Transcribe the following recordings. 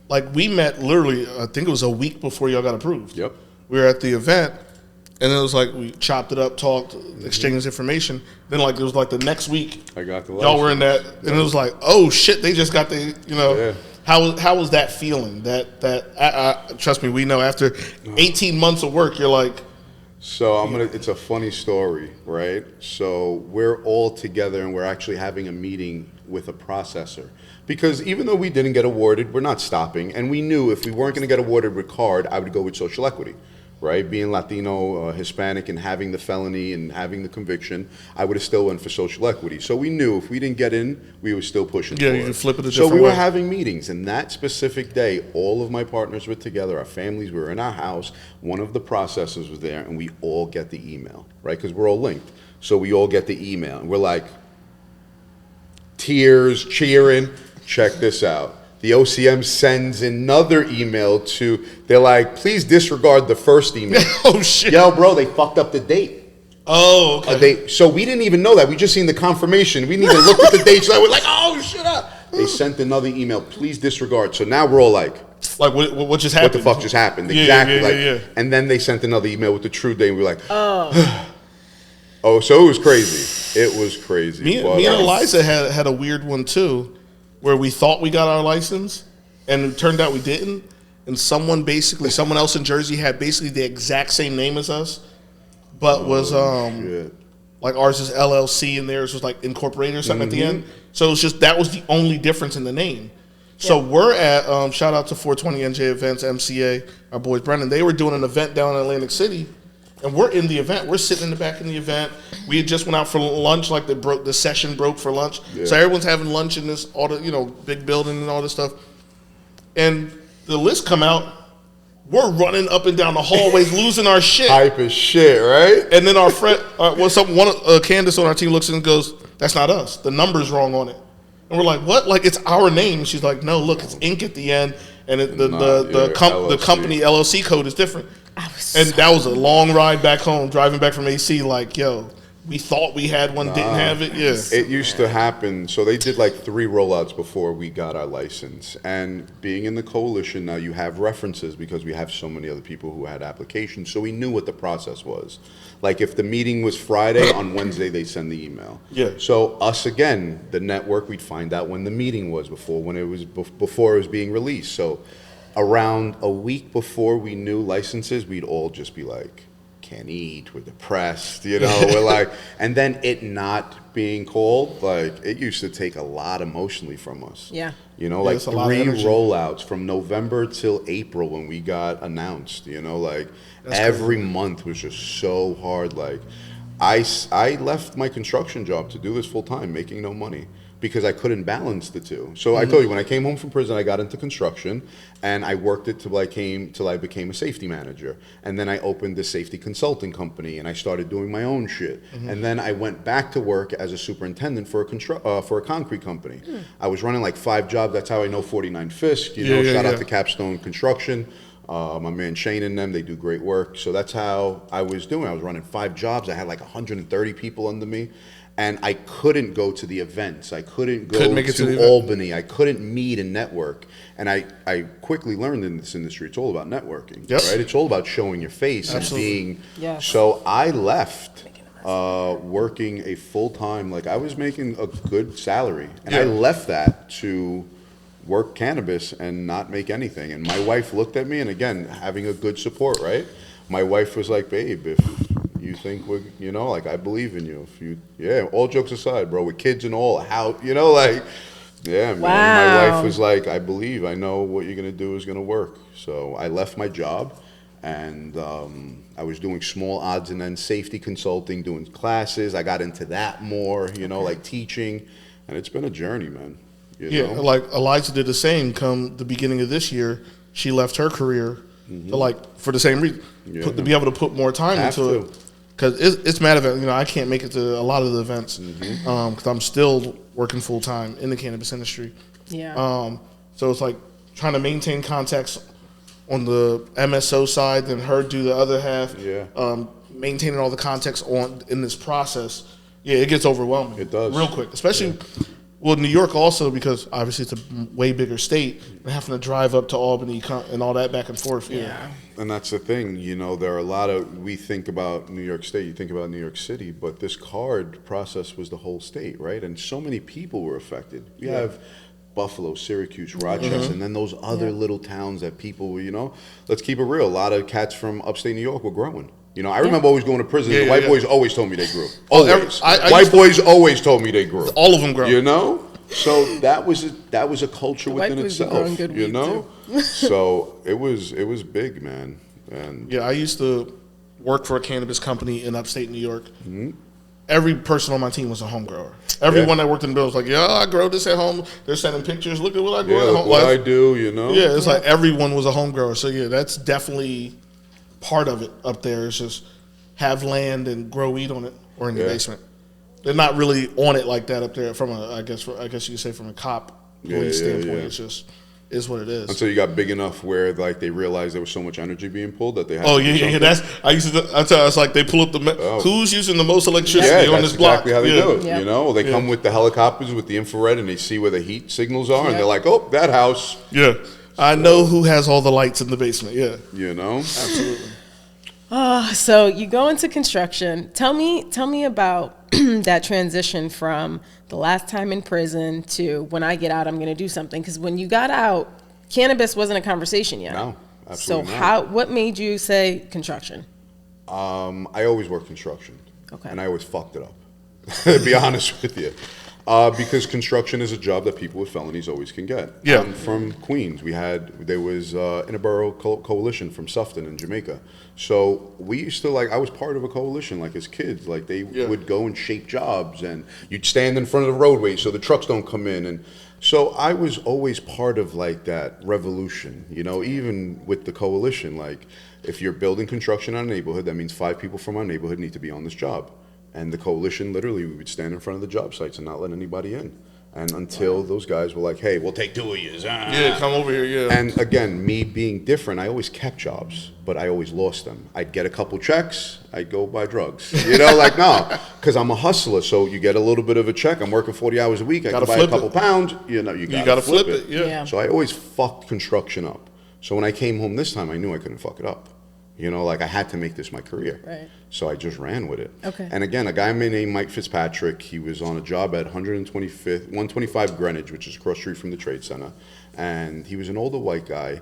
like we met literally, I think it was a week before y'all got approved. Yep. We were at the event, and it was like we chopped it up, talked, exchanged information. Then like it was like the next week, I got the y'all were in that, and it was like, oh shit, they just got the, you know. Yeah. How was that feeling? Trust me, we know after 18 months of work, you're like. So it's a funny story, right? So we're all together and we're actually having a meeting with a processor. Because even though we didn't get awarded, we're not stopping. And we knew if we weren't going to get awarded with card, I would go with social equity, right? Being Latino, Hispanic, and having the felony and having the conviction, I would have still went for social equity. So we knew if we didn't get in, we were still pushing Yeah, for you it. can flip it a different So we way. were having meetings, and that specific day, all of my partners were together, our families were in our house, one of the processors was there, and we all get the email, right? Because we're all linked. So we all get the email, and we're like, tears, cheering, check this out. The OCM sends another email they're like, please disregard the first email. Oh, shit. Yo, bro, they fucked up the date. Oh, okay. So we didn't even know that. We just seen the confirmation. We didn't even look at the date. So we're like, oh, shut up. They sent another email, please disregard. So now we're all like what just happened? What the fuck just happened? Yeah, Exactly. yeah. And then they sent another email with the true date, and we were like, oh, so it was crazy. It was crazy. Me and Alyza had a weird one, too, where we thought we got our license, and it turned out we didn't. And someone else in Jersey had basically the exact same name as us, but was like ours is LLC and theirs was like incorporated or something at the end. So it was just that was the only difference in the name. So we're at shout out to 420 NJ Events, MCA, our boys Brendan. They were doing an event down in Atlantic City, and we're in the event. We're sitting in the back in the event. We had just went out for lunch, like the session broke for lunch. Yeah. So everyone's having lunch in this big building and all this stuff. And the list come out. We're running up and down the hallways, losing our shit. Hype as shit, right? And then our friend, Candace on our team looks in and goes, "That's not us. The number's wrong on it." And we're like, "What? Like it's our name?" She's like, "No, look, it's Inc. at the end, and the company LLC code is different." And that was a long ride back home, driving back from AC. Like, yo, we thought we had one, didn't have it. Yeah, it used to happen. So they did like 3 rollouts before we got our license. And being in the coalition now, you have references because we have so many other people who had applications. So we knew what the process was. Like if the meeting was Friday, on Wednesday they send the email. Yeah. So us again, the network, we'd find out when the meeting was before it was being released. So around a week before we knew licenses, we'd all just be like, can't eat, we're depressed, we're like, and then it not being called, like it used to take a lot emotionally from us. Yeah. Like 3 rollouts from November till April when we got announced, like that's every crazy. Month was just so hard. Like I left my construction job to do this full time, making no money, because I couldn't balance the two. So I told you, when I came home from prison, I got into construction, and I worked it till I became a safety manager. And then I opened a safety consulting company, and I started doing my own shit. And then I went back to work as a superintendent for a concrete company. I was running like 5 jobs. That's how I know 49 Fisk. Shout out to Capstone Construction. My man Shane and them, they do great work. So that's how I was doing. I was running 5 jobs. I had like 130 people under me. And I couldn't go to the events. I couldn't go to Albany. I couldn't meet and network. And I quickly learned in this industry, it's all about networking, right? It's all about showing your face. Absolutely. And being. Yes. So I left working a full-time, like I was making a good salary. And I left that to work cannabis and not make anything. And my wife looked at me, and again, having a good support, right? My wife was like, babe, if you think we're, like I believe in you. All jokes aside, bro, with kids and all, how, man. Wow. My wife was like, I believe, I know what you're going to do is going to work. So I left my job, and I was doing small odds and ends safety consulting, doing classes. I got into that more, like teaching, and it's been a journey, man. Like Alyza did the same come the beginning of this year. She left her career to for the same reason, to be able to put more time into it. Because it's mad event. I can't make it to a lot of the events because I'm still working full time in the cannabis industry. Yeah. So it's like trying to maintain contacts on the MSO side, then her do the other half. Yeah. Maintaining all the contacts in this process. Yeah, it gets overwhelming. It does. Real quick, especially Well, New York also, because obviously it's a way bigger state, and having to drive up to Albany and all that back and forth. Yeah. And that's the thing, there are a lot of, we think about New York State, you think about New York City, but this card process was the whole state, right? And so many people were affected. We have Buffalo, Syracuse, Rochester, and then those other little towns that people were, let's keep it real. A lot of cats from upstate New York were growing. I remember always going to prison. The white boys always told me they grew. Always. White boys always told me they grew. All of them grow. So that was a culture within itself. So it was big, man. And I used to work for a cannabis company in upstate New York. Mm-hmm. Every person on my team was a home grower. Everyone that worked in the building was like, I grow this at home. They're sending pictures. Look at what I grow at home. What I do, Yeah, it's like everyone was a home grower. So that's definitely part of it up there. Is just have land and grow weed on it or in the basement. They're not really on it like that up there from I guess you could say from a police standpoint. It's just is what it is. Until you got big enough where like they realized there was so much energy being pulled that they had That's I tell us like they pull up who's using the most electricity on this block. Exactly how they do it. They come with the helicopters with the infrared and they see where the heat signals are and they're like, oh, that house. Yeah. I know who has all the lights in the basement. Yeah. Absolutely. So you go into construction. Tell me about that transition from the last time in prison to when I get out, I'm going to do something. Because when you got out, cannabis wasn't a conversation yet. No, absolutely not. What made you say construction? I always worked construction. Okay. And I always fucked it up, to be honest with you. Because construction is a job that people with felonies always can get. Yeah. I'm from Queens. There was in a borough coalition from Sufton in Jamaica. So we used to I was part of a coalition as kids. They would go and shape jobs and you'd stand in front of the roadway so the trucks don't come in. And so I was always part of that revolution, even with the coalition. If you're building construction on a neighborhood, that means 5 people from our neighborhood need to be on this job. And the coalition, literally, we would stand in front of the job sites and not let anybody in. And until those guys were like, hey, we'll take 2 of you. Come over here, And again, me being different, I always kept jobs, but I always lost them. I'd get a couple checks, I'd go buy drugs. No, because I'm a hustler. So you get a little bit of a check. I'm working 40 hours a week. I can buy a couple pounds. You got to flip it. Yeah. So I always fucked construction up. So when I came home this time, I knew I couldn't fuck it up. I had to make this my career. Right. So I just ran with it. Okay. And again, a guy named Mike Fitzpatrick, he was on a job at 125 Greenwich, which is across the street from the Trade Center. And he was an older white guy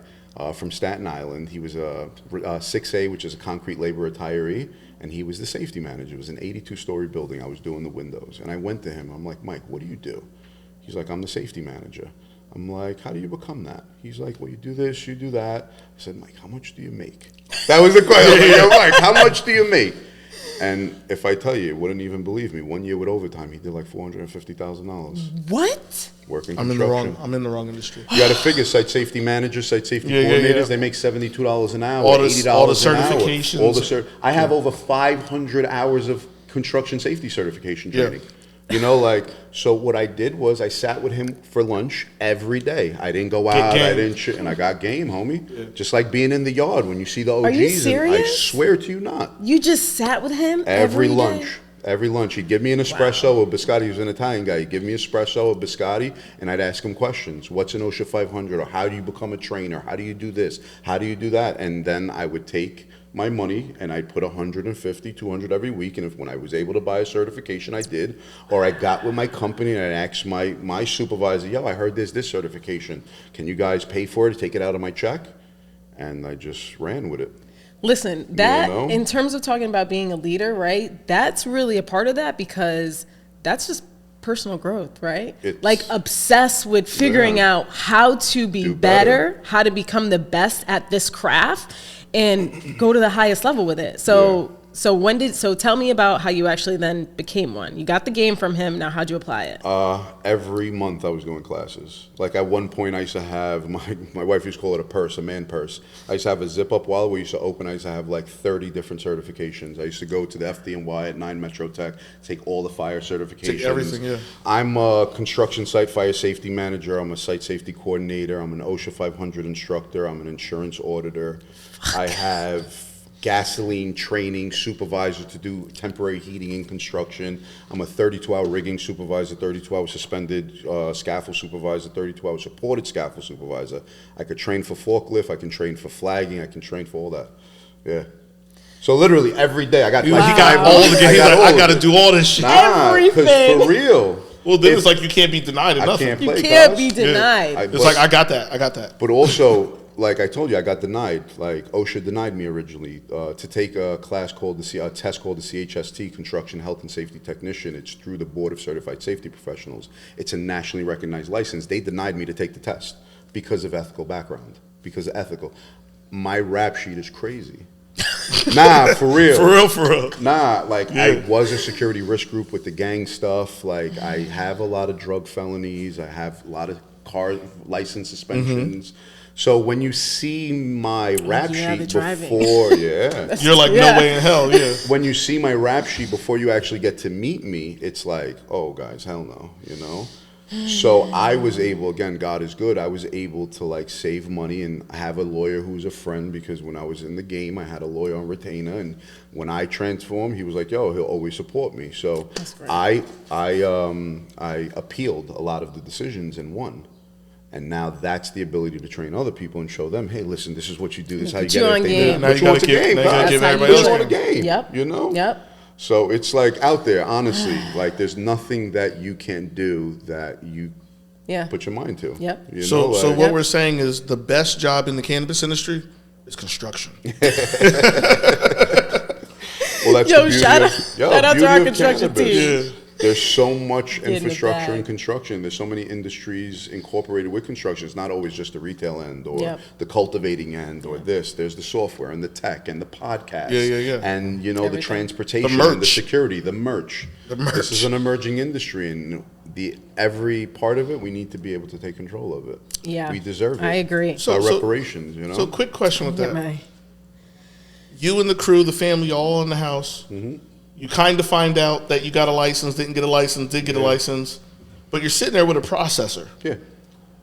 from Staten Island. He was a 6A, which is a concrete labor retiree. And he was the safety manager. It was an 82-story building. I was doing the windows. And I went to him. I'm like, Mike, what do you do? He's like, I'm the safety manager. I'm like, how do you become that? He's like, well, you do this, you do that. I said, Mike, how much do you make? That was the question. Mike, how much do you make? And if I tell you, you wouldn't even believe me. 1 year with overtime, he did like $450,000. What? Working I'm construction. I'm in the wrong industry. You got to figure site safety managers, site safety coordinators. They make $72 an hour, $80 all the certifications. I have over 500 hours of construction safety certification training. So what I did was I sat with him for lunch every day. I didn't go out, I didn't shit, and I got game, homie. Yeah. Just like being in the yard when you see the OGs. Are you serious? I swear to you not. You just sat with him every lunch. Day? Every lunch. He'd give me an espresso or biscotti. He was an Italian guy. He'd give me espresso or biscotti, and I'd ask him questions. What's an OSHA 500? Or how do you become a trainer? How do you do this? How do you do that? And then I would take my money and I'd put 150, 200 every week. And when I was able to buy a certification, I did. Or I got with my company and I asked my supervisor, I heard there's this certification. Can you guys pay for it to take it out of my check? And I just ran with it. Listen, that in terms of talking about being a leader, right? That's really a part of that because that's just personal growth, right? Obsess with figuring out how to be better, how to become the best at this craft and go to the highest level with it. So tell me about how you actually then became one. You got the game from him. Now, how'd you apply it? Every month I was going classes. At one point I used to have, my wife used to call it a purse, a man purse. I used to have a zip-up wallet we used to open. I used to have 30 different certifications. I used to go to the FDNY at 9 Metro Tech, take all the fire certifications. Take everything, yeah. I'm a construction site fire safety manager. I'm a site safety coordinator. I'm an OSHA 500 instructor. I'm an insurance auditor. I have gasoline training supervisor to do temporary heating in construction. I'm a 32-hour rigging supervisor, 32-hour suspended scaffold supervisor, 32-hour supported scaffold supervisor. I could train for forklift, I can train for flagging, I can train for all that. Yeah. So literally every day I got I got to do all this shit. Everything. For real. Well, then it's like you can't be denied enough. You can't be denied. Yeah. It's like I got that. But also, like I told you, I got denied. Like OSHA denied me originally to take a class called a test called the CHST, Construction Health and Safety Technician. It's through the Board of Certified Safety Professionals. It's a nationally recognized license. They denied me to take the test because of ethical background. Because of ethical. My rap sheet is crazy. Nah, for real. For real. Nah, like I was a security risk group with the gang stuff. Like I have a lot of drug felonies. I have a lot of car license suspensions. So when you see my rap sheet before, you're like, no way in hell, When you see my rap sheet before you actually get to meet me, it's like, oh, guys, hell no, you know? So I was able, again, God is good, I was able to like save money and have a lawyer who's a friend, because when I was in the game, I had a lawyer on retainer, and when I transformed, he was like, yo, he'll always support me. So I appealed a lot of the decisions and won. And now that's the ability to train other people and show them, hey, listen, this is what you do. This is how you get everything. Now you got to give everybody else on a game. Yep. You know? Yep. So it's like out there, honestly, like there's nothing that you can't do that you put your mind to. Yep. You so know, like, so what we're saying is the best job in the cannabis industry is construction. Well, that's shout out to our construction team. Yeah. There's so much infrastructure in construction. There's so many industries incorporated with construction. It's not always just the retail end or the cultivating end or this. There's the software and the tech and the podcast. And, you know, everything. The transportation, the security, the merch. This is an emerging industry, and every part of it, we need to be able to take control of it. Yeah. We deserve it. I agree. So reparations, you know. So quick question with that. You and the crew, the family, all in the house. Mm-hmm. You kind of find out that you got a license, didn't get a license, did get a license, but you're sitting there with a processor. Yeah.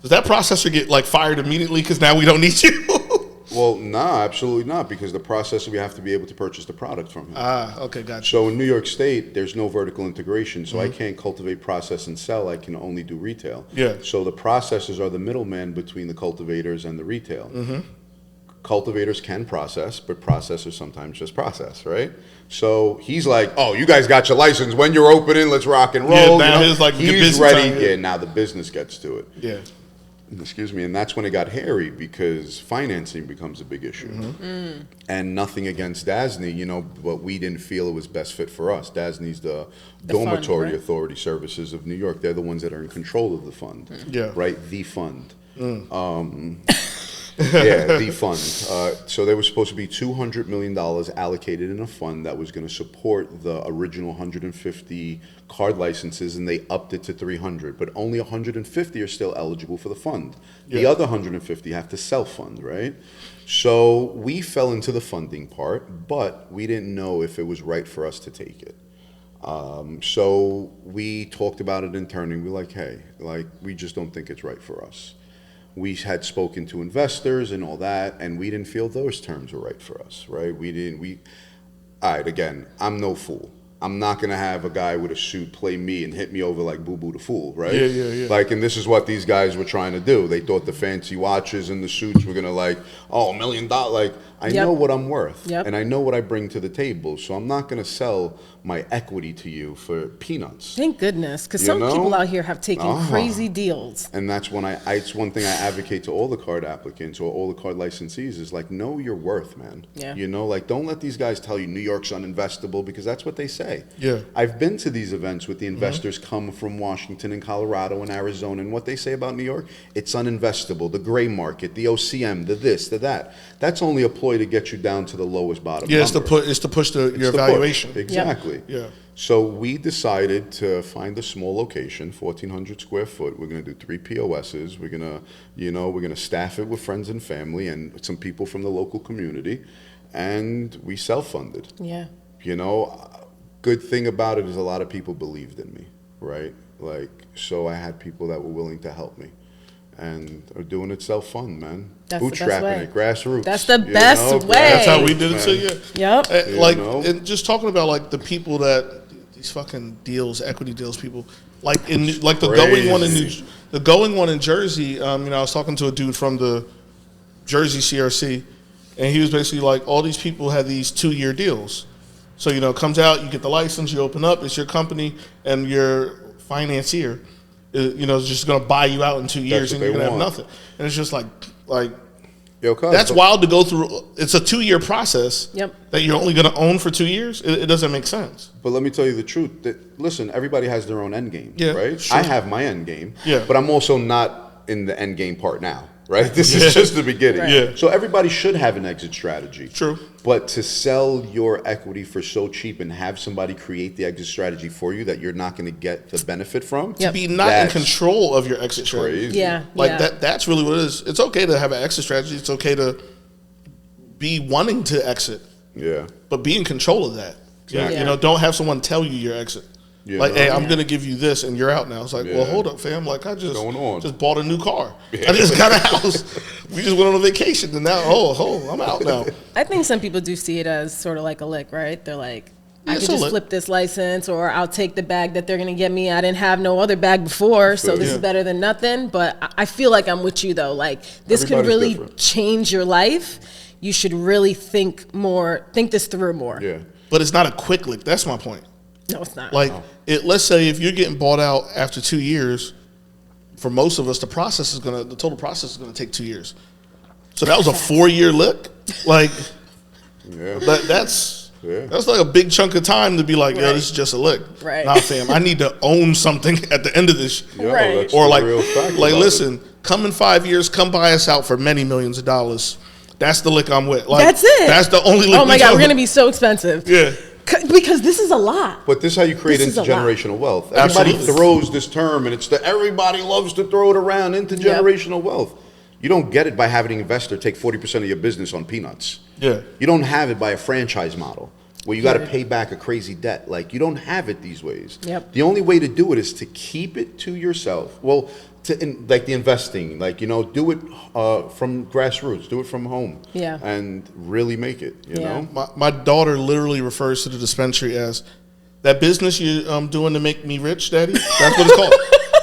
Does that processor get like fired immediately because now we don't need you? Well, nah, absolutely not, because the processor, we have to be able to purchase the product from him. Okay, gotcha. So in New York State, there's no vertical integration, so I can't cultivate, process, and sell. I can only do retail. Yeah. So the processors are the middleman between the cultivators and the retail. Mm-hmm. Cultivators can process, but processors sometimes just process, right? So he's like, oh, you guys got your license. When you're opening, let's rock and roll. Yeah, now he's like, he's ready. Yeah, now the business gets to it. Yeah. Excuse me. And that's when it got hairy, because financing becomes a big issue. Mm-hmm. Mm. And nothing against DASNY, you know, but we didn't feel it was best fit for us. DASNY's the Dormitory fund, right? Authority Services of New York. They're the ones that are in control of the fund. Yeah. Right? The fund. Yeah, the fund. So there was supposed to be $200 million allocated in a fund that was going to support the original 150 card licenses, and they upped it to 300. But only 150 are still eligible for the fund. Yeah. The other 150 have to self-fund, right? So we fell into the funding part, but we didn't know if it was right for us to take it. So we talked about it internally. We're like, hey, like, we just don't think it's right for us. We had spoken to investors and all that, and we didn't feel those terms were right for us, right? All right, again, I'm no fool. I'm not going to have a guy with a suit play me and hit me over like Boo Boo the Fool, right? Yeah. Like, and this is what these guys were trying to do. They thought the fancy watches and the suits were going to like, $1 million. Like, I know what I'm worth, and I know what I bring to the table, so I'm not going to sell my equity to you for peanuts. Thank goodness, because some people out here have taken crazy deals. And that's when it's one thing I advocate to all the card applicants or all the card licensees is like, know your worth, man. Yeah. You know, like, don't let these guys tell you New York's uninvestable, because that's what they say. Yeah. I've been to these events with the investors come from Washington and Colorado and Arizona, and what they say about New York, it's uninvestable, the gray market, the OCM, the this, the that. That's only a ploy to get you down to the lowest bottom number. It's to push your valuation. Exactly. Yeah. So we decided to find a small location, 1,400 square foot. We're going to do 3 POSs. We're going to staff it with friends and family and some people from the local community, and we self-funded. Yeah. You know, good thing about it is a lot of people believed in me, right? Like, so I had people that were willing to help me. and are doing it self-fund, man. That's Bootstrapping it, grassroots. That's the best way. That's how we did it too, yeah. Yep. And just talking about like the people that these fucking deals, equity deals, people like in like the going one in Jersey. You know, I was talking to a dude from the Jersey CRC, and he was basically like, all these people had these 2-year deals. So, you know, it comes out, you get the license, you open up, it's your company, and your financier, you know, is just going to buy you out in 2 years, and you're going to have nothing. And it's just like that's wild to go through. It's a 2-year process that you're only going to own for 2 years. It doesn't make sense. But let me tell you the truth. That, listen, everybody has their own end game, right? Sure. I have my end game, but I'm also not in the end game part now. Right? This is just the beginning. Right. Yeah. So everybody should have an exit strategy. True. But to sell your equity for so cheap and have somebody create the exit strategy for you that you're not going to get the benefit from. To be not in control of your exit strategy. Yeah. That's really what it is. It's okay to have an exit strategy. It's okay to be wanting to exit. Yeah. But be in control of that. Exactly. You know, don't have someone tell you your exit. Hey, I'm going to give you this and you're out now. It's like, well, hold up, fam. Like, I just bought a new car. I just got a house. We just went on a vacation and now, I'm out now. I think some people do see it as sort of like a lick, right? They're like, I could just flip this license, or I'll take the bag that they're going to get me. I didn't have no other bag before, so this is better than nothing. But I feel like I'm with you, though. Like, this could really change your life. You should really think this through more. Yeah. But it's not a quick lick. That's my point. No, it's not. Like, let's say if you're getting bought out after 2 years, for most of us, the total process is gonna take 2 years. So that was a 4-year lick. Like, that's like a big chunk of time to be like, yo, this is just a lick. Right. Nah, fam, I need to own something at the end of this. Right. Or like listen, come in 5 years, come buy us out for many millions of dollars. That's the lick I'm with. Like, that's it. That's the only lick. Oh my God, we're gonna be so expensive. Yeah. Because this is a lot. But this is how you create intergenerational wealth. Everybody throws this term, and everybody loves to throw it around, intergenerational wealth. You don't get it by having an investor take 40% of your business on peanuts. Yeah. You don't have it by a franchise model where you got to pay back a crazy debt. Like, you don't have it these ways. Yep. The only way to do it is to keep it to yourself. Well, like the investing, like, you know, do it from grassroots, do it from home, and really make it. You know, my daughter literally refers to the dispensary as that business you're doing to make me rich, Daddy. That's what it's called.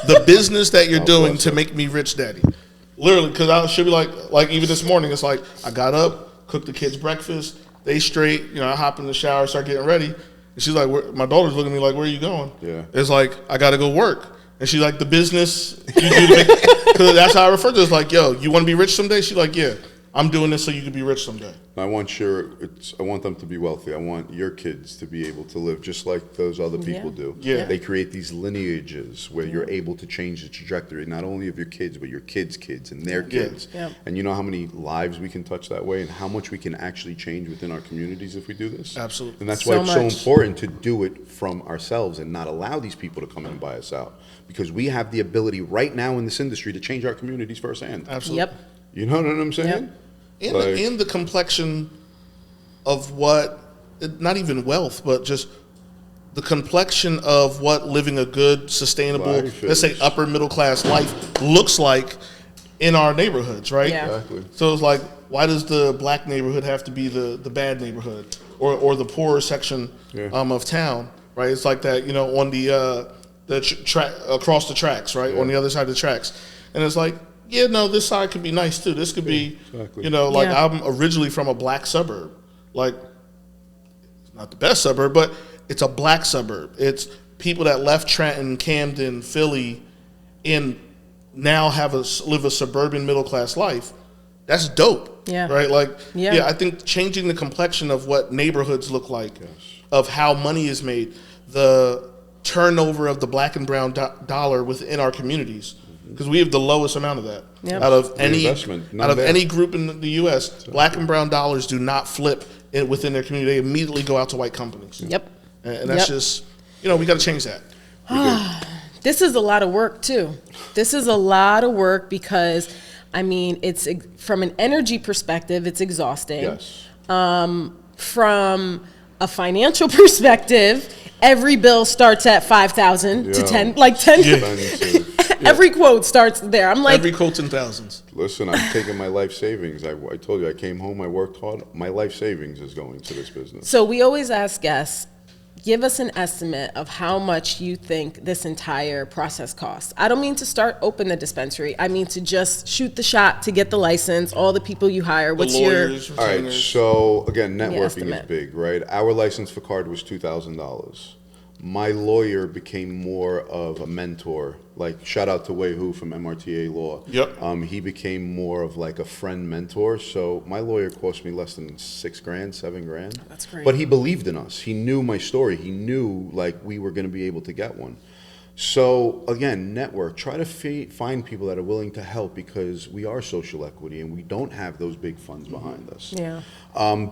The business that you're doing to make me rich, Daddy. Literally, because she'll be like even this morning, it's like I got up, cooked the kids breakfast, they straight, you know, I hop in the shower, start getting ready, and she's like, my daughter's looking at me like, where are you going? Yeah, it's like I got to go work. And she's like, the business you do to make, because that's how I refer to it. It's like, yo, you want to be rich someday? She's like, yeah, I'm doing this so you can be rich someday. I want them to be wealthy. I want your kids to be able to live just like those other people do. Yeah. They create these lineages where you're able to change the trajectory, not only of your kids, but your kids' kids and their kids. Yeah. And you know how many lives we can touch that way and how much we can actually change within our communities if we do this? Absolutely. And that's why it's so important to do it from ourselves and not allow these people to come in and buy us out. Because we have the ability right now in this industry to change our communities firsthand. Absolutely. Yep. You know what I'm saying? Yep. And the complexion of what, not even wealth, but just the complexion of what living a good, sustainable, let's say upper middle class life looks like in our neighborhoods, right? Yeah. Exactly. So it's like, why does the black neighborhood have to be the bad neighborhood or the poorer section of town, right? It's like that, you know, on the track across the tracks, right? On the other side of the tracks. And it's like, yeah, no, this side could be nice too. This could be, you know, like I'm originally from a black suburb. Like, it's not the best suburb, but it's a black suburb. It's people that left Trenton, Camden, Philly, and now live a suburban middle class life. That's dope. Yeah. Right? Like, I think changing the complexion of what neighborhoods look like, of how money is made, the turnover of the black and brown dollar within our communities, because we have the lowest amount of that out of any group in the U.S. Black and brown dollars do not flip within their community; they immediately go out to white companies. Yep, and that's just, you know, we got to change that. This is a lot of work too. This is a lot of work because, I mean, it's from an energy perspective, it's exhausting. Yes. From a financial perspective, every bill starts at 5,000 to 10, like 10. Yeah. Every quote starts there. I'm like, every quote's in thousands. Listen, I'm taking my life savings. I told you, I came home, I worked hard. My life savings is going to this business. So we always ask guests, give us an estimate of how much you think this entire process costs. I don't mean to start open the dispensary. I mean to just shoot the shot to get the license, all the people you hire. What's your... All right, so again, networking is big, right? Our license for card was $2,000. My lawyer became more of a mentor. Like, shout out to Wei Hu from MRTA Law. Yep. He became more of like a friend mentor. So my lawyer cost me less than $6,000, $7,000. That's great. But he believed in us. He knew my story. He knew like we were going to be able to get one. So again, network. Try to find people that are willing to help, because we are social equity and we don't have those big funds behind us. Yeah.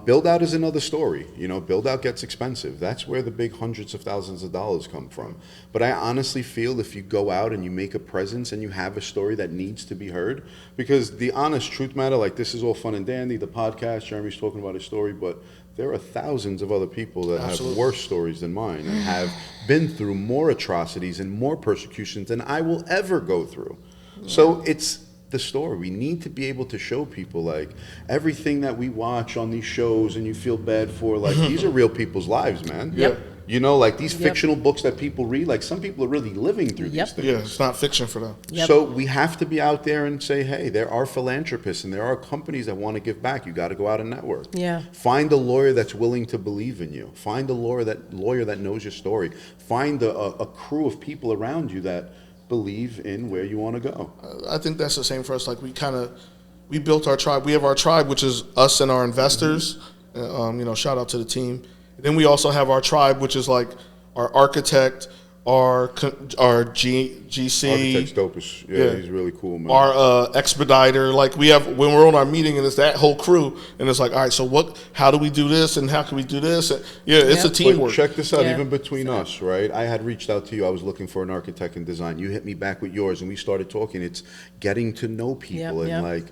Build out is another story. Build out gets expensive. That's where the big hundreds of thousands of dollars come from. But I honestly feel if you go out and you make a presence and you have a story that needs to be heard, because the honest truth matter, like, this is all fun and dandy, the podcast, Jeremy's talking about his story, but there are thousands of other people that have worse stories than mine and have been through more atrocities and more persecutions than I will ever go through. So it's the story. We need to be able to show people, like, everything that we watch on these shows and you feel bad for, like, these are real people's lives, man. Yep. Like these fictional books that people read, like, some people are really living through these things. Yeah, it's not fiction for them. So we have to be out there and say, hey, there are philanthropists and there are companies that want to give back. You got to go out and network. Yeah. Find a lawyer that's willing to believe in you. Find a lawyer that knows your story. Find a crew of people around you that believe in where you want to go. I think that's the same for us. Like, we built our tribe. We have our tribe, which is us and our investors. Shout out to the team. Then we also have our tribe, which is like our architect, our GC. Architect's dope. He's really cool, man. Our expediter. Like, we have, when we're on our meeting, and it's that whole crew, and it's like, all right, so how do we do this, and how can we do this? And it's a teamwork. But check this out, even between us, right? I had reached out to you. I was looking for an architect and design. You hit me back with yours, and we started talking. It's getting to know people and like.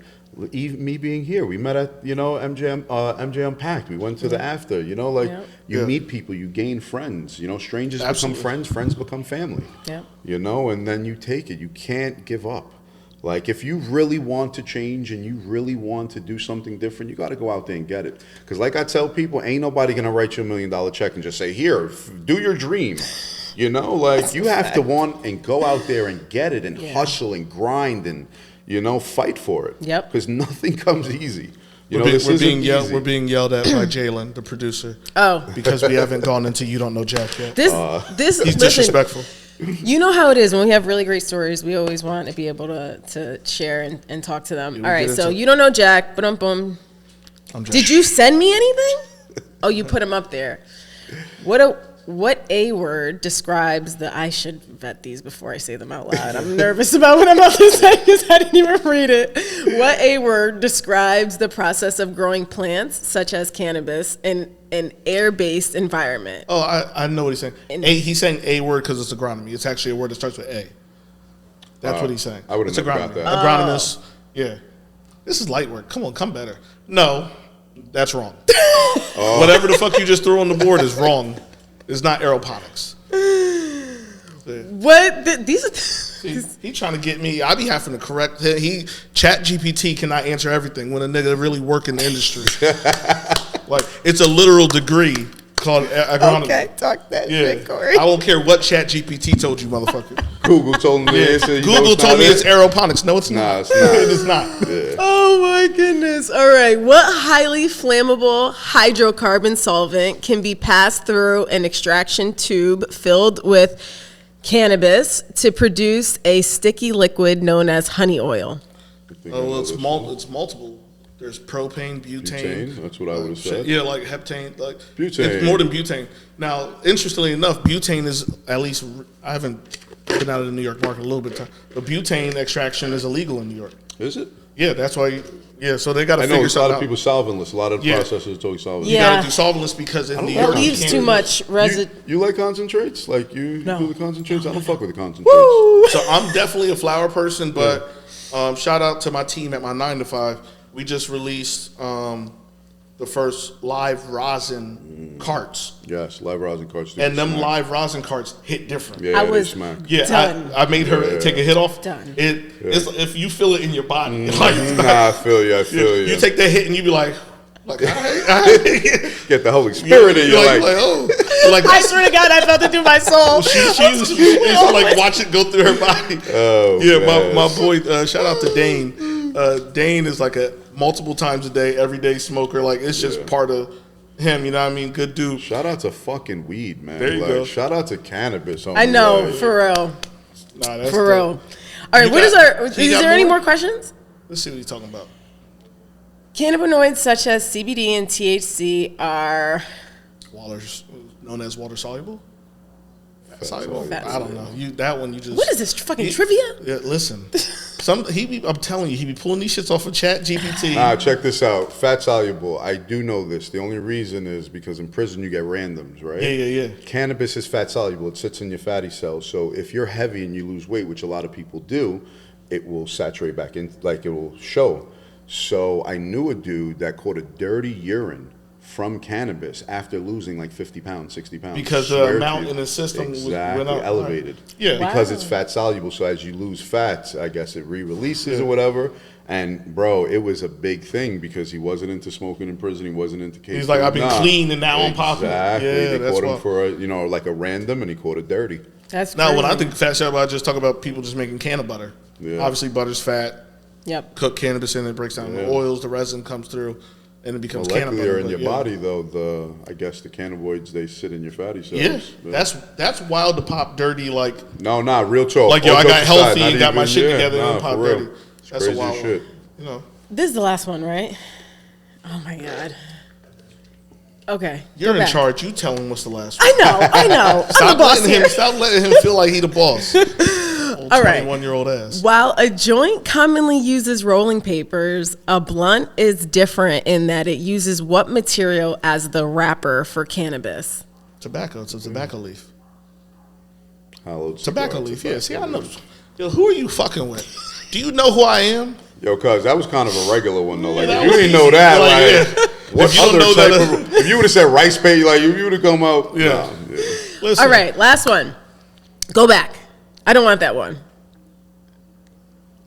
Even me being here, we met at MJ Unpacked. We went to the after. You meet people, you gain friends. Strangers become friends, friends become family. Yeah. And then you take it. You can't give up. Like, if you really want to change and you really want to do something different, you got to go out there and get it. Because like I tell people, ain't nobody gonna write you $1 million check and just say, here, do your dream. You have to want and go out there and get it and hustle and grind and. Fight for it. Yep. Because nothing comes easy. We're being yelled at by Jalen, the producer. Oh. Because we haven't gone into You Don't Know Jack yet. He's disrespectful. You know how it is when we have really great stories. We always want to be able to share and talk to them. All right, so You Don't Know Jack. Boom. Did you send me anything? Oh, you put him up there. What A word describes I should vet these before I say them out loud. I'm nervous about what I'm about to say because I didn't even read it. What A word describes the process of growing plants, such as cannabis, in an air-based environment? Oh, I know what he's saying. He's saying A word because it's agronomy. It's actually a word that starts with A. That's what he's saying. I would have never got that. Agronomist, yeah. This is light work. Come on, come better. No, that's wrong. Whatever the fuck you just threw on the board is wrong. It's not aeroponics. What? He's trying to get me. I be having to correct him. Chat GPT cannot answer everything when a nigga really work in the industry. Like, it's a literal degree called agronomy. Okay, talk that shit, Corey. I don't care what Chat GPT told you, motherfucker. Google told me the answer. Google told me it's aeroponics. No, it's not. It's not. It is not. Yeah. Oh my goodness. All right. What highly flammable hydrocarbon solvent can be passed through an extraction tube filled with cannabis to produce a sticky liquid known as honey oil? It's multiple. There's propane, butane. That's what I would have said. Yeah, like heptane, like butane. It's more than butane. Now, interestingly enough, butane is, at least I haven't been out of the New York market a little bit of time, but butane extraction is illegal in New York. Is it? Yeah, that's why. So they got to figure something out. I know a lot of people solventless. A lot of processors totally solventless. You got to do solventless because in New York it leaves too much residue. You like concentrates? Like you do the concentrates? I don't fuck with the concentrates. Woo! So I'm definitely a flower person, but shout out to my team at my 9 to 5. We just released the first live rosin carts. Yes, live rosin carts. And them live rosin carts hit different. Yeah, I was done. I made her take a hit off. Done. It's if you feel it in your body. I feel you. You take that hit and you be like, all right. Get the Holy Spirit in you. I swear to God, I felt it through my soul. She used to like watch it go through her body. Oh, yeah, my boy, shout out to Dane. Dane is like a multiple times a day, everyday smoker. Like it's just part of him, you know what I mean? Good dude. Shout out to fucking weed, man. There you go. Shout out to cannabis. I know, for real. Nah, that's for real. All right, is there any more questions? Let's see what he's talking about. Cannabinoids such as CBD and THC are known as water soluble. Soluble? I don't know. That one you just. What is this fucking trivia? Yeah, listen. I'm telling you, he be pulling these shits off of Chat GPT. Check this out. Fat soluble. I do know this. The only reason is because in prison you get randoms, right? Yeah. Cannabis is fat soluble. It sits in your fatty cells. So if you're heavy and you lose weight, which a lot of people do, it will saturate back in, like it will show. So I knew a dude that caught a dirty urine from cannabis after losing like 50 pounds, 60 pounds. Because the amount in the system went up, elevated. Right. Yeah. Because it's fat soluble. So as you lose fats, I guess it re-releases or whatever. And bro, it was a big thing because he wasn't into smoking in prison. He wasn't into cases. He's like, I've been clean and now I'm popular. Exactly. Yeah, they caught him for like a random, and he caught it dirty. That's now crazy. when I think fat soluble, I just talk about people just making canna butter. Yeah. Obviously, butter's fat. Yep. Cook cannabis in it, breaks down the oils, the resin comes through, and it becomes canna butter. Molecular in your body, though, I guess the cannabinoids, they sit in your fatty cells. Yeah, that's wild to pop dirty like. No, real talk. Like, I got healthy and got my shit together and pop dirty. That's a wild shit. one. This is the last one, right? Oh my God. Okay. You're in charge. You tell him what's the last one. I know. Stop letting him feel like he the boss. All right. 21-year-old ass. While a joint commonly uses rolling papers, a blunt is different in that it uses what material as the wrapper for cannabis? Tobacco. It's a tobacco leaf. Hollowed tobacco leaf. Yeah. See, I know. Yo, who are you fucking with? Do you know who I am? Yo, cuz that was kind of a regular one though. Like, you didn't know that. Like, what if you other don't know type that, of? If you would have said rice paper, like you would have come out. Yeah. Listen. All right, last one. Go back. I don't want that one.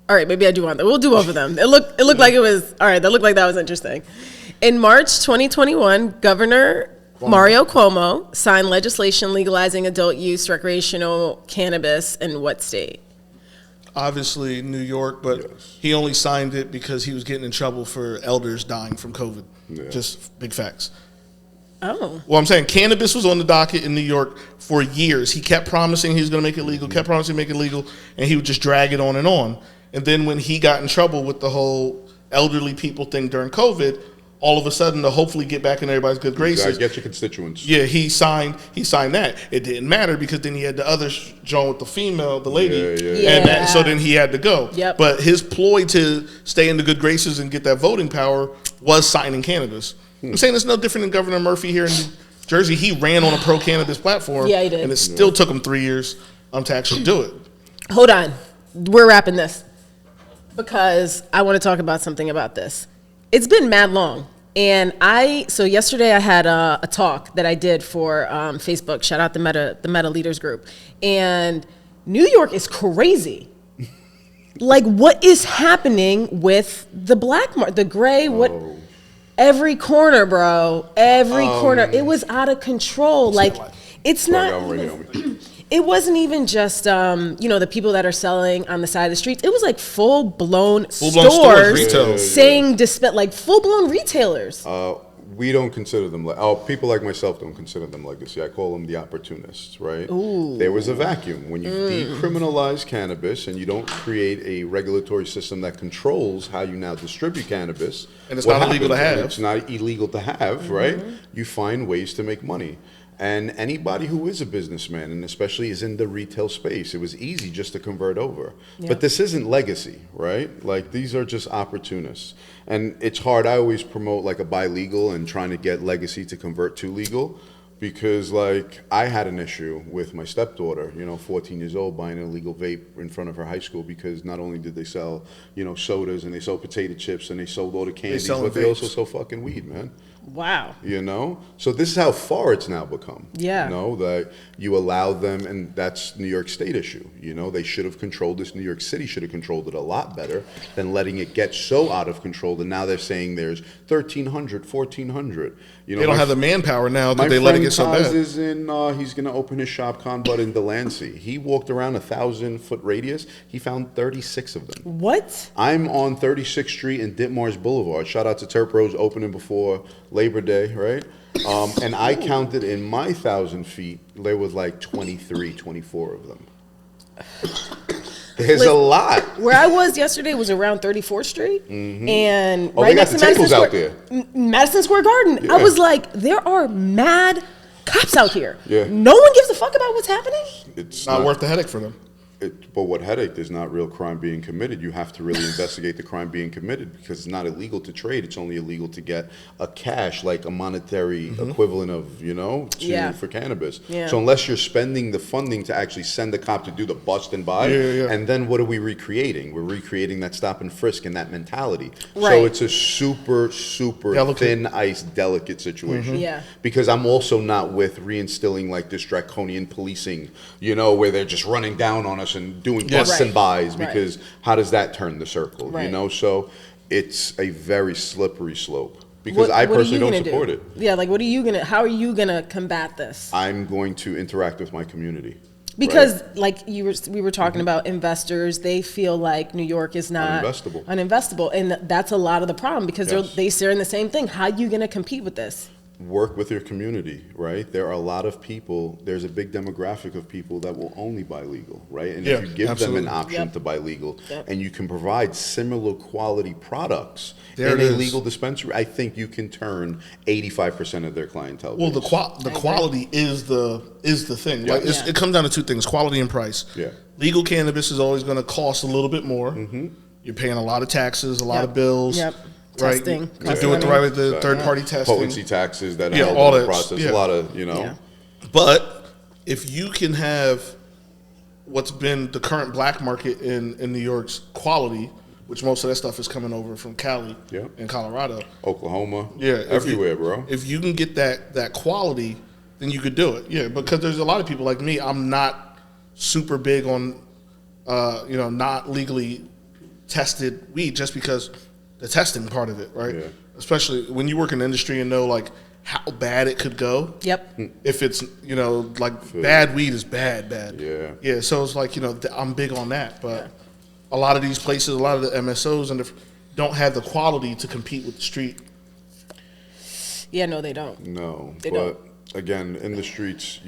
All right, maybe I do want that. We'll do both of them. It looked like it was all right. That looked like that was interesting. In March 2021, Governor Mario Cuomo signed legislation legalizing adult use recreational cannabis in what state? Obviously New York, but he only signed it because he was getting in trouble for elders dying from COVID. Yeah. Just big facts. Oh. Well, I'm saying cannabis was on the docket in New York for years. He kept promising he was going to make it legal, kept promising to make it legal, and he would just drag it on. And then when he got in trouble with the whole elderly people thing during COVID, all of a sudden to hopefully get back in everybody's good graces. Get your constituents. Yeah, he signed that. It didn't matter because then he had the other joint with the female, the lady. Yeah. So then he had to go. Yep. But his ploy to stay in the good graces and get that voting power was signing cannabis. I'm saying it's no different than Governor Murphy here in New Jersey. He ran on a pro-cannabis platform. Yeah, he did. And it still took him 3 years to actually do it. Hold on. We're wrapping this because I want to talk about something about this. It's been mad long. And so yesterday I had a talk that I did for Facebook. Shout out the Meta Leaders group. And New York is crazy. Like, what is happening with the black market, the gray? Every corner, bro. Every corner. It was out of control. Like, it's not. It wasn't even just the people that are selling on the side of the streets. It was like full-blown stores saying like full-blown retailers. We don't consider them people like myself don't consider them legacy. I call them the Opportunists, right? Ooh. There was a vacuum when you decriminalize cannabis and you don't create a regulatory system that controls how you now distribute cannabis. And it's not illegal to have. It's not illegal to have, right? You find ways to make money. And anybody who is a businessman, and especially is in the retail space, it was easy just to convert over. Yeah. But this isn't legacy, right? Like, these are just opportunists. And it's hard. I always promote like a buy legal and trying to get legacy to convert to legal. Because, like, I had an issue with my stepdaughter, 14 years old, buying an illegal vape in front of her high school because not only did they sell, sodas and they sold potato chips and they sold all the candies, but they also sold fucking weed, man. Wow. So this is how far it's now become. Yeah. That you allow them, and that's New York State issue. They should have controlled this. New York City should have controlled it a lot better than letting it get so out of control that now they're saying there's 1,300, 1,400. They don't have the manpower now that they let it get so bad. Is in, he's going to open his shop, Con Bud, in Delancey. He walked around 1,000-foot radius. He found 36 of them. What? I'm on 36th Street and Ditmars Boulevard. Shout out to Terp Rose opening before Labor Day, right? And I counted in my 1,000 feet, there was like 23, 24 of them. There's a lot. Where I was yesterday was around 34th Street, and right next to Madison Square Garden. Yeah. I was like, there are mad cops out here. Yeah. No one gives a fuck about what's happening. It's not worth the headache for them. But what headache? There's not real crime being committed. You have to really investigate the crime being committed because it's not illegal to trade. It's only illegal to get a cash, like a monetary equivalent of, for cannabis. Yeah. So unless you're spending the funding to actually send the cop to do the bust and buy, and then what are we recreating? We're recreating that stop and frisk and that mentality. Right. So it's a super, super thin ice, delicate situation. Yeah. Because I'm also not with reinstilling like this draconian policing, where they're just running down on us and doing busts and buys, because how does that turn the circle? So it's a very slippery slope because I personally don't support it. Yeah, like how are you gonna combat this? I'm going to interact with my community. Because like we were talking about investors, they feel like New York is not uninvestable, and that's a lot of the problem because they're saying the same thing. How are you gonna compete with this? Work with your community, right? There are a lot of people, there's a big demographic of people that will only buy legal, right? And if you give them an option to buy legal and you can provide similar quality products in a legal dispensary, I think you can turn 85% of their clientele base. Well, the quality is the thing. Like it comes down to two things: quality and price. Yeah. Legal cannabis is always going to cost a little bit more. You're paying a lot of taxes, a lot of bills. Right, testing, to do it the right way, the third-party testing, potency taxes that help all in the that process. A lot of But if you can have what's been the current black market in New York's quality, which most of that stuff is coming over from Cali and Colorado, Oklahoma, everywhere, bro. If you can get that quality, then you could do it. Yeah, because there's a lot of people like me. I'm not super big on not legally tested weed just because. The testing part of it, right? Yeah. Especially when you work in the industry and know like how bad it could go. Yep. If it's bad weed is bad. Yeah. Yeah. So it's like I'm big on that, but a lot of these places, a lot of the MSOs don't have the quality to compete with the street. Yeah, no, they don't. No, but again, in the streets,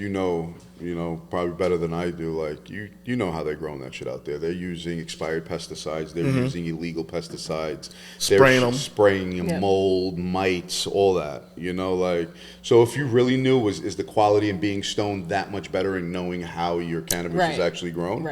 probably better than I do. Like you know how they're growing that shit out there. They're using expired pesticides. They're using illegal pesticides. Spraying them, mold, mites, all that. So if you really knew is the quality and being stoned that much better and knowing how your cannabis is actually grown,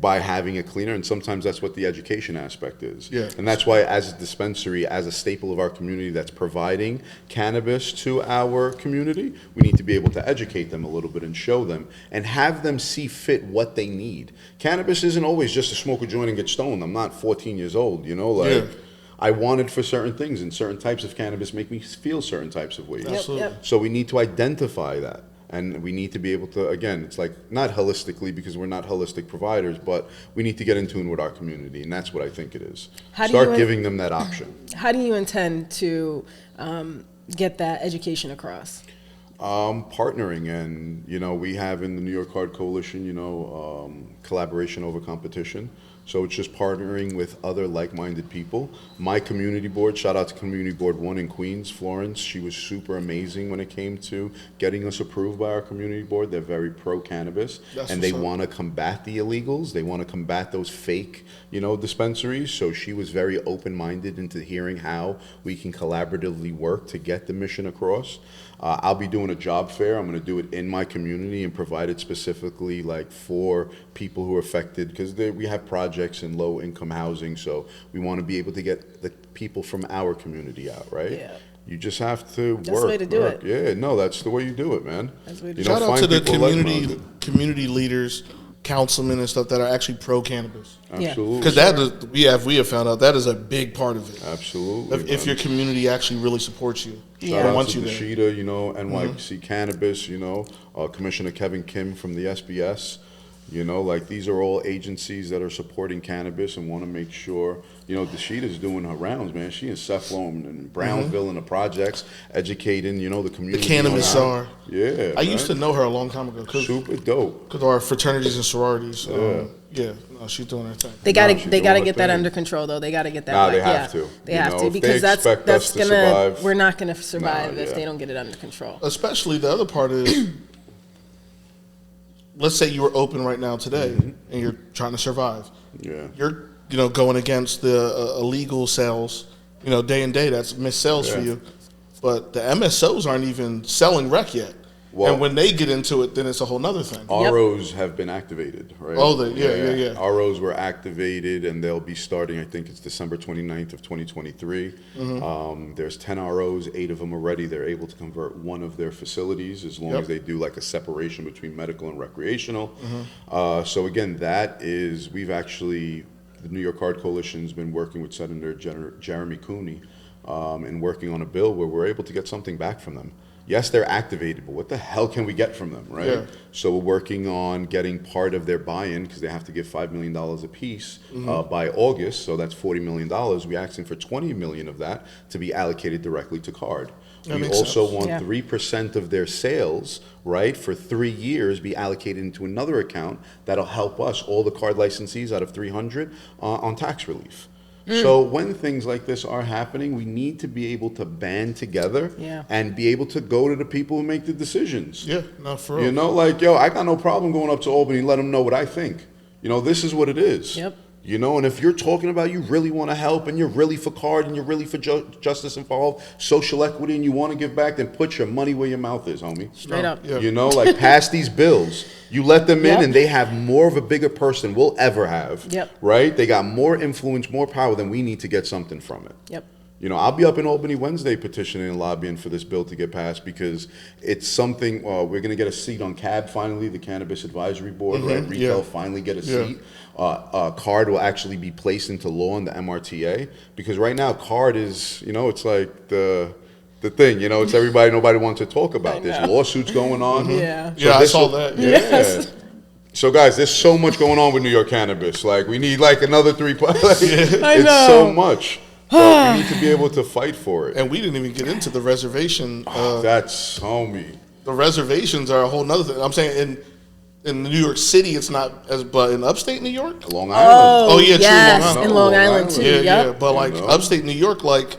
by having it cleaner, and sometimes that's what the education aspect is. Yeah. And that's why as a dispensary, as a staple of our community that's providing cannabis to our community, we need to be able to educate them a little bit and show them and have them see fit what they need. Cannabis isn't always just to smoke a joint and get stoned. I'm not 14 years old, I want it for certain things, and certain types of cannabis make me feel certain types of ways. So we need to identify that, and we need to be able to, again, it's like not holistically because we're not holistic providers, but we need to get in tune with our community, and that's what I think it is. Start giving them that option. How do you intend to get that education across? Partnering, and we have in the New York Hard Coalition, collaboration over competition. So it's just partnering with other like-minded people. My community board, shout out to Community Board 1 in Queens, Florence. She was super amazing when it came to getting us approved by our community board. They're very pro-cannabis, and they want to combat the illegals. They want to combat those fake, dispensaries. So she was very open-minded into hearing how we can collaboratively work to get the mission across. I'll be doing a job fair. I'm going to do it in my community and provide it specifically like for people who are affected, because we have projects in low income housing, so we want to be able to get the people from our community out, right? You just have to work. That's the way to do it. Yeah, no, that's the way you do it, man. That's the way to Shout out to the community leaders, councilmen and stuff that are actually pro-cannabis. Absolutely. Because that is, we have found out that is a big part of it. Absolutely. If your community actually really supports you. Shout out to Sheeta, NYC Cannabis, Commissioner Kevin Kim from the SBS. Like these are all agencies that are supporting cannabis and want to make sure, Deshita's doing her rounds, man. She in Cephalon and Brownsville and the projects, educating, the community. The cannabis czar. Yeah. I used to know her a long time ago. Super dope. Because of our fraternities and sororities. She's doing her thing. They gotta get that under control though. They gotta get that. They have to. They have to, because that's gonna. We're not gonna survive if they don't get it under control. Especially the other part is, let's say you were open right now today and you're trying to survive. Yeah. You're going against the illegal sales, day and day. That's missed sales for you. But the MSOs aren't even selling rec yet. Well, and when they get into it, then it's a whole nother thing. ROs have been activated, right? Oh, yeah. ROs were activated, and they'll be starting, I think it's December 29th of 2023. There's 10 ROs, 8 of them are ready. They're able to convert one of their facilities as long as they do like a separation between medical and recreational. So again, the New York Card Coalition's been working with Senator Jeremy Cooney and working on a bill where we're able to get something back from them. Yes, they're activated, but what the hell can we get from them, right? Yeah. So we're working on getting part of their buy-in because they have to give $5 million a piece by August. So that's $40 million. We're asking for $20 million of that to be allocated directly to card. We also want 3% of their sales, right, for 3 years be allocated into another account that'll help us, all the card licensees out of 300, on tax relief. So when things like this are happening, we need to be able to band together and be able to go to the people who make the decisions. Yeah, not for real. I got no problem going up to Albany and let them know what I think. This is what it is. Yep. And if you're talking about you really want to help and you're really for card and you're really for justice involved, social equity, and you want to give back, then put your money where your mouth is, homie. Straight up. Yeah. Pass these bills. You let them in and they have more of a bigger purse than we'll ever have. Yep. Right? They got more influence, more power than we need to get something from it. Yep. I'll be up in Albany Wednesday petitioning and lobbying for this bill to get passed because it's something, we're going to get a seat on CAB finally, the Cannabis Advisory Board, right? Retail finally get a seat. Card will actually be placed into law in the MRTA because right now card is, it's like the thing, it's everybody, nobody wants to talk about. There's lawsuits going on. Yeah. So I saw that. Yes. So guys, there's so much going on with New York cannabis. Like we need like another 3 I know. It's so much. But we need to be able to fight for it. And we didn't even get into the reservation. That's homie. The reservations are a whole nother thing. I'm saying in New York City, it's not but in upstate New York? Long Island. Oh yeah, yes, true. In Long Island too. Yeah. But like upstate New York, like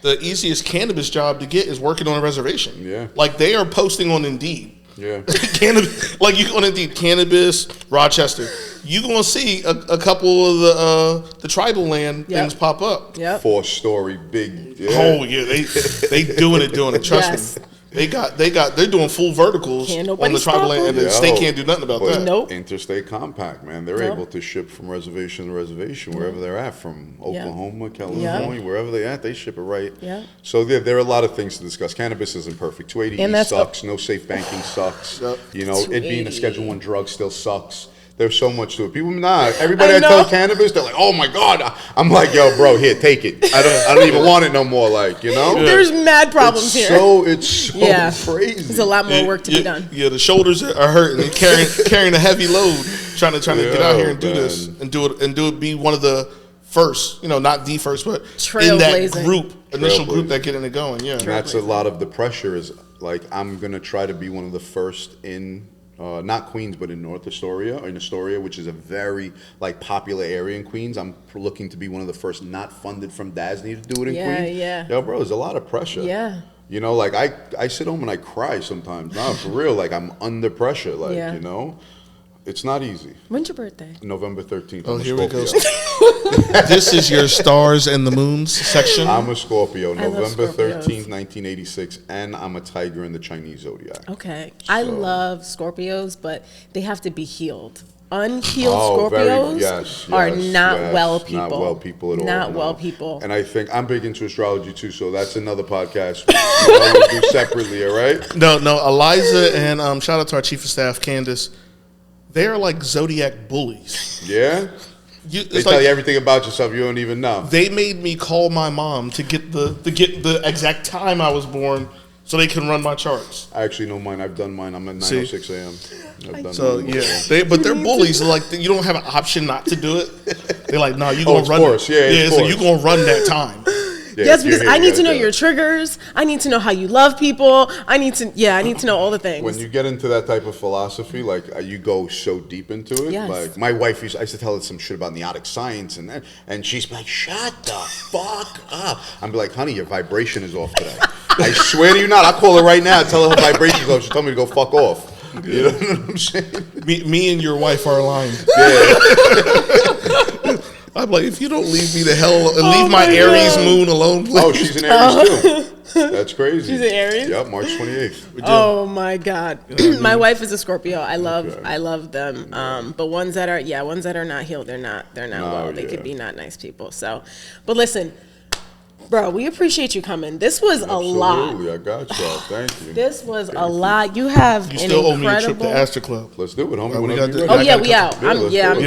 the easiest cannabis job to get is working on a reservation. Yeah. Like they are posting on Indeed. Yeah. Cannabis, like you go on Indeed, Cannabis Rochester. You gonna see a couple of the tribal land things pop up. Yep. 4-story big. Yeah. Oh yeah, they doing it. Trust me. They're doing full verticals on the tribal land, and the state can't do nothing about that. Nope. Interstate compact, man. They're able to ship from reservation to reservation wherever they're at, from Oklahoma, California, wherever they're at, they ship it right. Yeah. So there are a lot of things to discuss. Cannabis isn't perfect. 280E sucks. No safe banking sucks. It being a Schedule I drug still sucks. There's so much to it. People, everybody I tell cannabis, they're like, oh my God. I'm like, yo, bro, here, take it. I don't even want it no more. There's mad problems here. It's so crazy. There's a lot more work to be done. Yeah, the shoulders are hurting. They're carrying a heavy load, trying to get out here and do this and do it. Be one of the first, not the first, but in that initial group that getting it going. Yeah, and that's a lot of the pressure. Is like I'm gonna try to be one of the first in. Not Queens, but in North Astoria, which is a very popular area in Queens. I'm looking to be one of the first not funded from DASNY to do it in Queens. Yeah. Yo, bro, there's a lot of pressure. Yeah. I sit home and I cry sometimes. Nah, for real. I'm under pressure. It's not easy. When's your birthday? November 13th. Oh, here we go. This is your stars and the moons section. I'm a Scorpio. November 13th, 1986, and I'm a tiger in the Chinese zodiac. Okay. I love Scorpios, but they have to be healed. unhealed Scorpios are not well people. Not well people at all. Not well people. And I think I'm big into astrology too, so that's another podcast we'll do separately, all right? No, Alyza and shout out to our chief of staff, Candace. They're like zodiac bullies. Yeah? They tell you everything about yourself you don't even know. They made me call my mom to get the exact time I was born so they can run my charts. I actually know mine. I've done mine. I'm at 9:06 a.m. So yeah, but they're bullies. Like you don't have an option not to do it. They're like, no, you gonna run. Course. Yeah, so you gonna run that time. Yeah, yes, because I need to know your triggers. I need to know how you love people. I need to know all the things. When you get into that type of philosophy, like you go so deep into it. Yes. Like my wife I used to tell her some shit about neotic science, and she's like, "Shut the fuck up." I'm like, "Honey, your vibration is off today." I swear to you not. I'll call her right now and tell her vibration's off. She told me to go fuck off. You know what I'm saying? Me and your wife are aligned. Yeah. I'm like, if you don't leave me the hell, leave my Aries moon alone, please. Oh, she's an Aries too. That's crazy. She's an Aries? Yep, March 28th. Oh my God. My wife is a Scorpio. I love them. But ones that are not healed, they're not well. They could be not nice people. So, but listen, bro, we appreciate you coming. This was a lot. Absolutely, I got y'all. Thank you. This was a lot. You have an incredible... You still owe me a trip to Astor Club. Let's do it, homie. We out.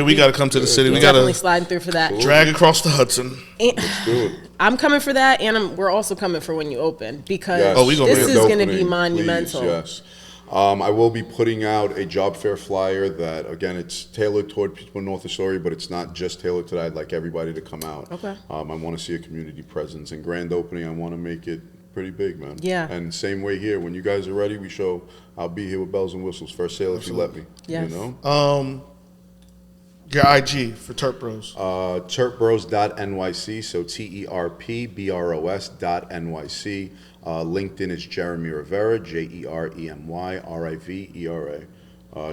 We got to come to the city. We got to... sliding through for that. Drag across the Hudson. Let's do it. I'm coming for that, and we're also coming for when you open, because this is going to be monumental. Please, yes. I will be putting out a job fair flyer that, again, it's tailored toward people north of Story, but it's not just tailored to that. I'd like everybody to come out. Okay. I want to see a community presence. And grand opening, I want to make it pretty big, man. Yeah. And same way here. When you guys are ready, I'll be here with bells and whistles. First sale if you let me. Yes. You know? Your IG for Terp Bros. Terpbros.nyc, so TERPBROS.NYC. LinkedIn is Jeremy Rivera, JEREMY,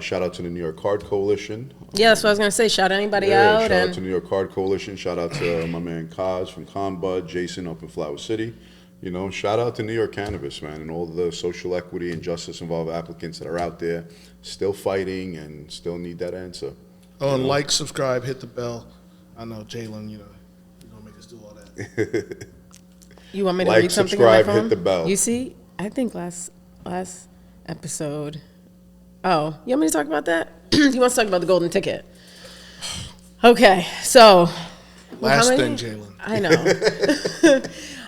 shout out to the New York Card Coalition. Yeah, that's what I was going to say. Shout anybody out. Shout out to New York Card Coalition. Shout out to my man Kaz from Conbud, Jason up in Flower City. You know, shout out to New York Cannabis, man, and all the social equity and justice involved applicants that are out there still fighting and still need that answer. Oh, and like, subscribe, hit the bell. I know, Jalen, you're going to make us do all that. You want me to read something on my phone? Hit the bell. You see, I think last episode. Oh, you want me to talk about that? He wants to talk about the golden ticket. Okay, so. Last thing, Jalen. I know.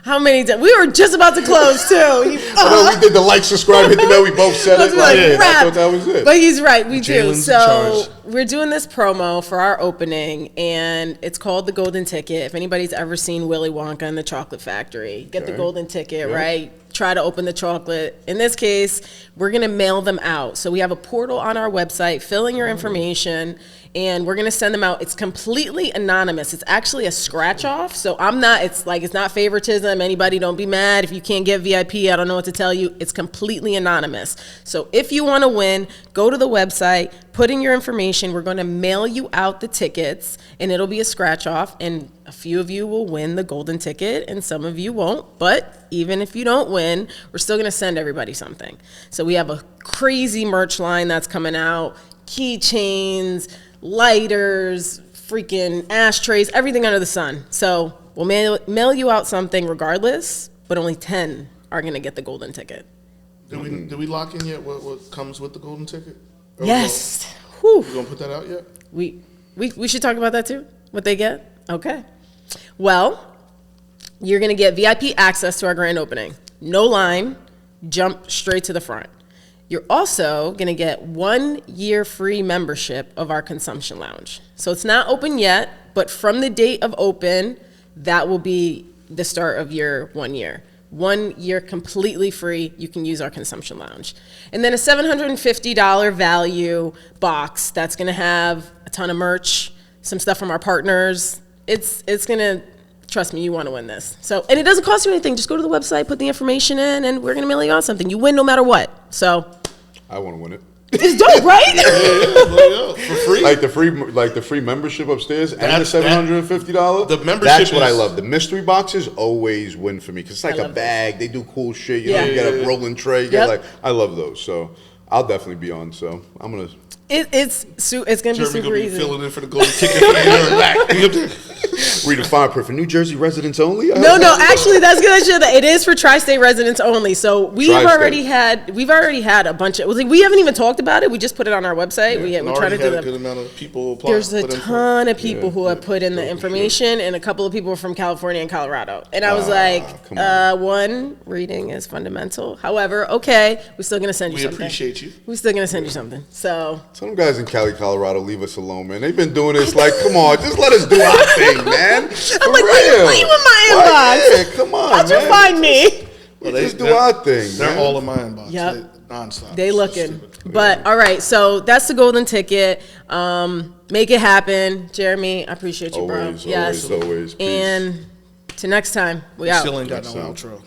How many times? We were just about to close, too. I know we did the like, subscribe, hit the bell. We both said it. I thought that was it. But he's right. We do. So we're doing this promo for our opening, and it's called the Golden Ticket. If anybody's ever seen Willy Wonka and the Chocolate Factory, get the golden ticket, right? Try to open the chocolate. In this case, we're going to mail them out. So we have a portal on our website. Fill in your information, and we're going to send them out. It's completely anonymous. It's actually a scratch off. So it's not favoritism. Anybody, don't be mad if you can't get VIP. I don't know what to tell you. It's completely anonymous. So if you want to win, go to the website, put in your information. We're going to mail you out the tickets, and it'll be a scratch off. And a few of you will win the golden ticket, and some of you won't. But even if you don't win, we're still going to send everybody something. So we have a crazy merch line that's coming out. Keychains, lighters, freaking ashtrays, everything under the sun. So we'll mail you out something regardless, but only 10 are going to get the golden ticket. Did we lock in yet what comes with the golden ticket? Yes. You going to put that out yet? We should talk about that too, what they get? Okay. Well, you're going to get VIP access to our grand opening. No line, jump straight to the front. You're also going to get 1 year free membership of our consumption lounge. So it's not open yet, but from the date of open, that will be the start of your 1 year. 1 year completely free. You can use our consumption lounge. And then a $750 value box that's going to have a ton of merch, some stuff from our partners. It's going to, trust me, you want to win this. So, and it doesn't cost you anything. Just go to the website, put the information in, and we're going to mail you out something. You win no matter what. So I want to win it. It's dope, right? For free. Like the free membership upstairs and the $750. The membership. That's what I love. The mystery boxes always win for me because it's like a bag. They do cool shit. You know, you get a rolling tray. I love those. So I'll definitely be on. So I'm gonna. It's gonna be super easy. Filling in for the golden ticket for the back. Read a fine print for New Jersey residents only. No, actually, that's good. It is for tri-state residents only. So we've already had a bunch of. We haven't even talked about it. We just put it on our website. We're trying to do a good amount of people apply. There's a ton of people who have put in the information, and a couple of people from California and Colorado. And I was one, reading is fundamental. However, okay, we're still gonna send you something. We appreciate you. We're still gonna send you something. So some guys in Cali, Colorado, leave us alone, man. They've been doing this come on, just let us do our thing, man. I'm like, why you in my inbox? Yeah, come on, how'd you find me? Well, they just do our thing. They're all in my inbox. Yep. Nonstop. They looking. But all right, so that's the golden ticket. Make it happen, Jeremy. I appreciate you, bro. Always. Peace. And to next time, we out. Still ain't got no outro.